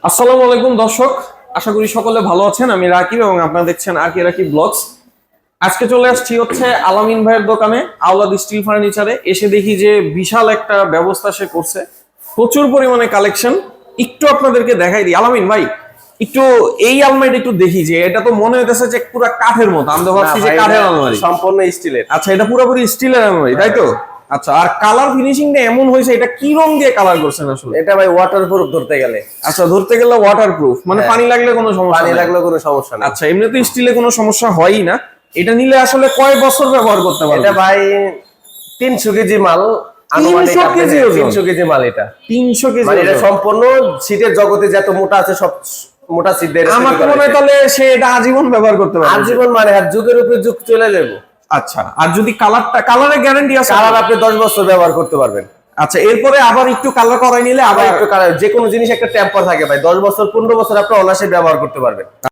আসসালামু আলাইকুম দর্শক, আশা করি সকলে ভালো আছেন। আমি রাকিব এবং আপনারা দেখছেন রাকিব ব্লগস। আজকে চলে আসছি হচ্ছে আলামিন ভাইয়ের দোকানে, আওলাদ স্টিল ফার্নিচারে। এসে দেখি যে বিশাল একটা ব্যবস্থা সে করছে, প্রচুর পরিমাণে কালেকশন। একটু আপনাদেরকে দেখাই দিই। আলামিন ভাই, একটু এই আলমারিটা একটু দেখি, যে এটা তো মনে হইতেছে যে পুরো কাঠের মতো। আমি তো ভাবছি যে কাঠের আলমারি, সম্পূর্ণ স্টিলের। আচ্ছা এটা পুরোপুরি স্টিলের আলমারি, তাই তো? আচ্ছা, আর কালার ফিনিশিংটা এমন হয়েছে, এটা কি রং দিয়ে কালার করছেন আসলে? এটা ভাই ওয়াটারপ্রুফ ধরতে গেলে। আচ্ছা, ধরতে গেলে ওয়াটারপ্রুফ, মানে পানি লাগলে কোনো সমস্যা পানি নেই। লাগলে কোনো সমস্যা নেই। আচ্ছা, এমনি তো স্টিলে কোনো সমস্যা হয়ই না। এটা নিলে আসলে কয় বছর ব্যবহার করতে পারবেন? এটা ভাই 300 কেজি মাল, 300 কেজি ওজন? 300 কেজি মাল এটা। 300 কেজি মানে এটা ওজন? সম্পূর্ণ শীতের জগতে যত মোটা আছে সব মোটা শীত দিয়ে আমার তো মনে হয় তাহলে সে এটা আজীবন ব্যবহার করতে পারবে। আজীবন, মানে আর যুগের উপরে যুগ চলে যাবে। আচ্ছা, আর যদি কালারের গ্যারান্টি আছে? কালার আপনি 10 বছর ব্যবহার করতে পারবেন। আচ্ছা, এরপরে আবার একটু কালার করাই নিলে আবার আবার একটু কালার, যে কোনো জিনিস একটা টেম্পার থাকে ভাই, 10 বছর 15 বছর আপনি অনায়াসে ব্যবহার করতে পারবেন।